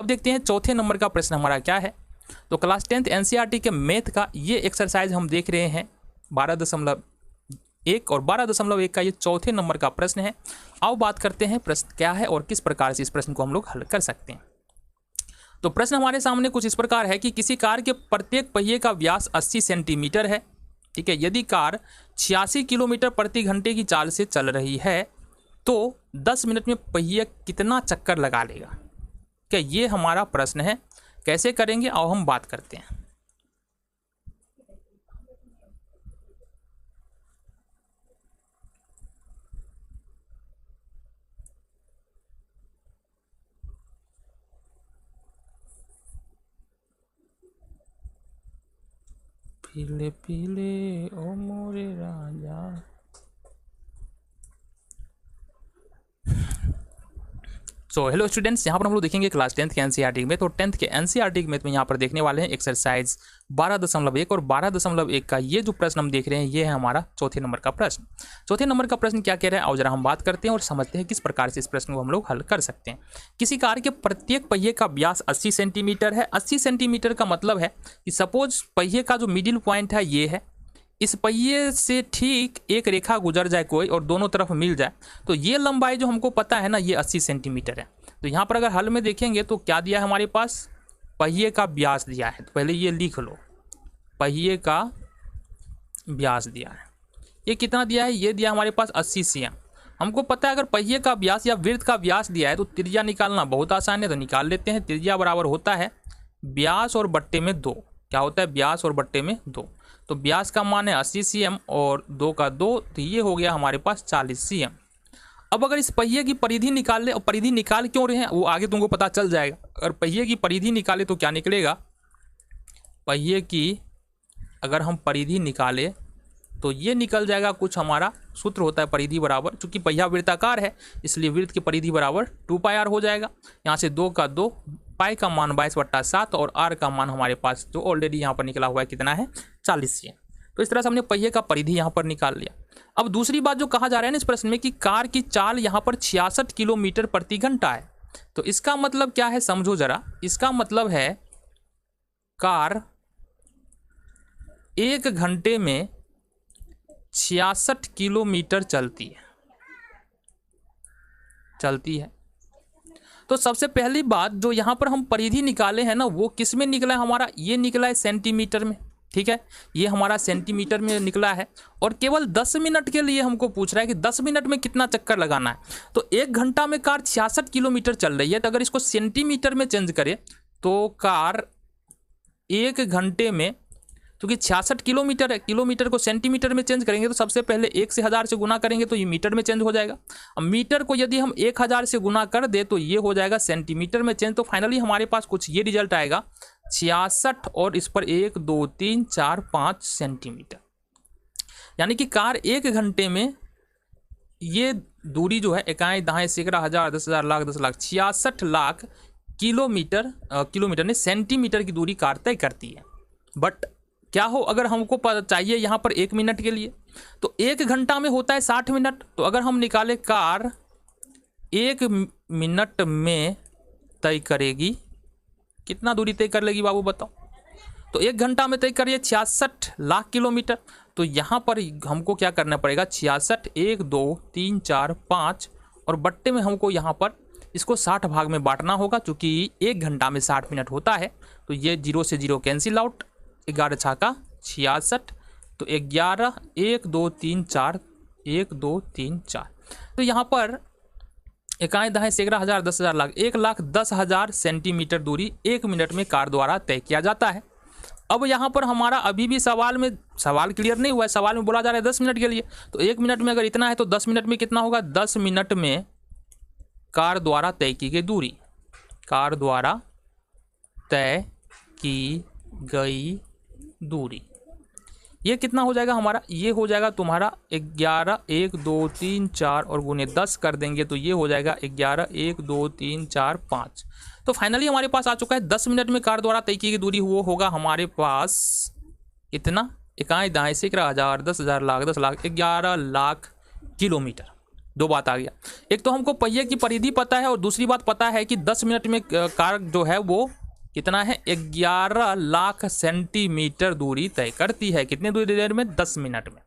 अब देखते हैं चौथे नंबर का प्रश्न हमारा क्या है। तो क्लास 10th एनसीईआरटी के मैथ का ये एक्सरसाइज हम देख रहे हैं 12.1 और 12.1 का ये चौथे नंबर का प्रश्न है। आओ बात करते हैं प्रश्न क्या है और किस प्रकार से इस प्रश्न को हम लोग हल कर सकते हैं। तो प्रश्न हमारे सामने कुछ इस प्रकार है कि किसी कार के प्रत्येक पहिए का व्यास 80 सेंटीमीटर है, ठीक है। यदि कार 86 किलोमीटर प्रति घंटे की चाल से चल रही है तो 10 मिनट में पहिया कितना चक्कर लगा लेगा। क्या ये हमारा प्रश्न है। कैसे करेंगे आओ हम बात करते हैं। पीले पीले ओ मोरे राजा। सो हेलो स्टूडेंट्स, यहाँ पर हम लोग देखेंगे क्लास 10th के एनसीईआरटी में। तो 10th के एनसीईआरटी में यहाँ पर देखने वाले हैं एक्सरसाइज 12.1 और 12.1 का ये जो प्रश्न हम देख रहे हैं ये है हमारा चौथे नंबर का प्रश्न। चौथे नंबर का प्रश्न क्या कह रहा है आओ जरा हम बात करते हैं और समझते हैं किस प्रकार से इस प्रश्न को हम लोग हल कर सकते हैं। किसी कार के प्रत्येक पहिए का व्यास 80 सेंटीमीटर है। 80 सेंटीमीटर का मतलब है कि सपोज पहिए का जो मिडिल पॉइंट है ये है, इस पहिए से ठीक एक रेखा गुजर जाए कोई और दोनों तरफ मिल जाए तो ये लंबाई जो हमको पता है ना ये 80 सेंटीमीटर है। तो यहाँ पर अगर हल में देखेंगे तो क्या दिया है हमारे पास, पहिए का व्यास दिया है। तो पहले ये लिख लो, पहिए का व्यास दिया है। ये कितना दिया है, ये दिया हमारे पास 80 cm। हमको पता है अगर पहिए का व्यास या वृत्त का व्यास दिया है तो त्रिज्या निकालना बहुत आसान है। तो निकाल लेते हैं। त्रिज्या बराबर होता है व्यास और बट्टे में 2। क्या होता है, व्यास और बट्टे में 2। तो व्यास का मान है 80 cm और 2 का 2 तो ये हो गया हमारे पास 40 cm। अब अगर इस पहिए की परिधि निकाल ले, और परिधि निकाल क्यों रहे हैं वो आगे तुमको पता चल जाएगा। अगर पहिए की परिधि निकाले तो क्या निकलेगा, पहिए की अगर हम परिधि निकाले तो ये निकल जाएगा कुछ, हमारा सूत्र होता है परिधि बराबर, चूंकि पहिया वृत्ताकार है इसलिए वृत्त की परिधि बराबर 2πr हो जाएगा। यहाँ से 2 का 2, पाई का मान 22/7 और आर का मान हमारे पास जो ऑलरेडी यहाँ पर निकला हुआ है कितना है 40 cm। तो इस तरह से हमने पहिए का परिधि यहाँ पर निकाल लिया। अब दूसरी बात जो कहा जा रहा है ना इस प्रश्न में कि कार की चाल यहाँ पर 66 किलोमीटर प्रति घंटा है। तो इसका मतलब क्या है समझो जरा। इसका मतलब है कार 1 घंटे में 66 किलोमीटर चलती है। तो सबसे पहली बात जो यहाँ पर हम परिधि निकाले हैं ना वो किस में निकला है हमारा, ये निकला है सेंटीमीटर में, ठीक है। ये हमारा सेंटीमीटर में निकला है और केवल 10 मिनट के लिए हमको पूछ रहा है कि 10 मिनट में कितना चक्कर लगाना है। तो 1 घंटा में कार 66 किलोमीटर चल रही है तो अगर इसको सेंटीमीटर में चेंज करें तो कार 1 घंटे में, क्योंकि 66 किलोमीटर है, किलोमीटर को सेंटीमीटर में चेंज करेंगे तो सबसे पहले 1 से 1000 से गुना करेंगे तो ये मीटर में चेंज हो जाएगा। अब मीटर को यदि हम 1000 से गुना कर दे तो ये हो जाएगा सेंटीमीटर में चेंज। तो फाइनली हमारे पास कुछ ये रिजल्ट आएगा 66 और इस पर 1 2 3 4 5 सेंटीमीटर। यानी कि कार 1 घंटे में ये दूरी जो है इकाई दहाई सैकड़ा हज़ार 10,000 लाख 10 लाख 66 लाख किलोमीटर ने सेंटीमीटर की दूरी कार तय करती है। बट क्या हो अगर हमको चाहिए यहाँ पर 1 मिनट के लिए तो 1 घंटा में होता है 60 मिनट। तो अगर हम निकाले कार 1 मिनट में तय करेगी, कितना दूरी तय कर लेगी बाबू बताओ। तो 1 घंटा में तय करिए 66 लाख किलोमीटर। तो यहाँ पर हमको क्या करना पड़ेगा 66 1 2 3 4 5 और बट्टे में हमको यहाँ पर इसको 60 भाग में बांटना होगा क्योंकि 1 घंटा में 60 मिनट होता है। तो ये 0 से 0 कैंसिल आउट, 11 छाका 66। तो 11 1 2 3 4 1 2 3 4। तो यहाँ पर इकाई दहाई सैकड़ा हज़ार 10,000 लाख 1,10,000 सेंटीमीटर दूरी 1 मिनट में कार द्वारा तय किया जाता है। अब यहाँ पर हमारा अभी भी सवाल क्लियर नहीं हुआ है। सवाल में बोला जा रहा है 10 मिनट के लिए। तो 1 मिनट में अगर इतना है तो 10 मिनट में कितना होगा, 10 मिनट में कार द्वारा तय की गई दूरी, कार द्वारा तय की गई दूरी ये कितना हो जाएगा हमारा, ये हो जाएगा तुम्हारा 11 1 2 3 4 और गुने 10 कर देंगे तो ये हो जाएगा 11 1 2 3 4 5। तो फाइनली हमारे पास आ चुका है 10 मिनट में कार द्वारा तय की गई दूरी वो होगा हमारे पास इतना, इकाई दाएं सैकड़ा हज़ार 10,000 लाख 10 लाख 11 लाख किलोमीटर। दो बात आ गया। एक तो हमको पहिए की परिधि पता है और दूसरी बात पता है कि 10 मिनट में कार जो है वो कितना है, 11 लाख सेंटीमीटर दूरी तय करती है। कितने दूरी देर में? 10 मिनट में।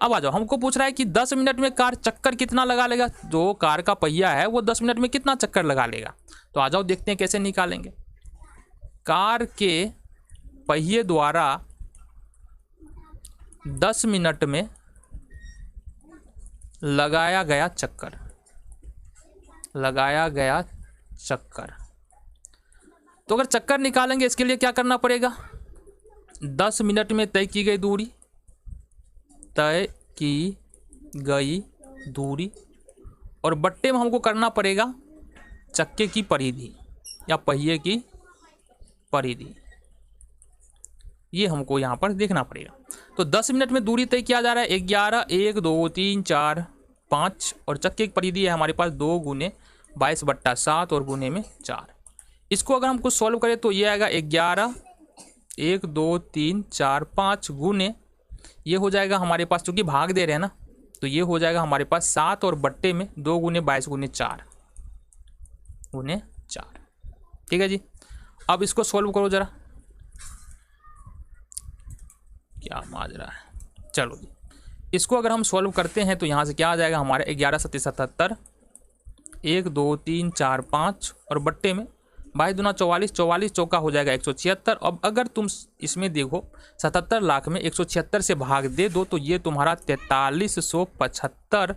अब आ जाओ, हमको पूछ रहा है कि 10 मिनट में कार चक्कर कितना लगा लेगा। जो कार का पहिया है वो 10 मिनट में कितना चक्कर लगा लेगा। तो आ जाओ देखते हैं कैसे निकालेंगे। कार के पहिए द्वारा 10 मिनट में लगाया गया चक्कर, तो अगर चक्कर निकालेंगे इसके लिए क्या करना पड़ेगा, 10 मिनट में तय की गई दूरी और बट्टे में हमको करना पड़ेगा चक्के की परिधि या पहिए की परिधि, ये हमको यहाँ पर देखना पड़ेगा। तो 10 मिनट में दूरी तय किया जा रहा है 11, 1 2 3 4 5 और चक्के की परिधि है हमारे पास 2 गुने 22/7 और गुने में 4। इसको अगर हमको सॉल्व करें तो ये आएगा 11, 1 2 3 4 5 गुने, ये हो जाएगा हमारे पास, चूँकि भाग दे रहे हैं ना, तो ये हो जाएगा हमारे पास 7 और बट्टे में 2 गुने 22 गुने 4 गुने 4। ठीक है जी। अब इसको सॉल्व करो जरा, क्या माजरा है। चलो जी, इसको अगर हम सॉल्व करते हैं तो यहाँ से क्या आ जाएगा हमारे 11 7 77, 1 2 3 4 5 और बट्टे में 22 दूना 44, 44 चौका हो जाएगा 176। अब अगर तुम इसमें देखो 77 लाख में 176 से भाग दे दो तो ये तुम्हारा 4375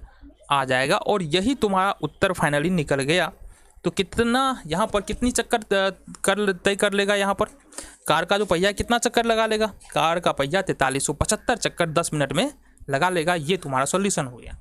आ जाएगा और यही तुम्हारा उत्तर फाइनली निकल गया। तो कितना यहाँ पर कितनी चक्कर तय कर लेगा, यहाँ पर कार का जो पहिया कितना चक्कर लगा लेगा, कार का पहिया 4375 चक्कर 10 मिनट में लगा लेगा। ये तुम्हारा सॉल्यूशन हो गया।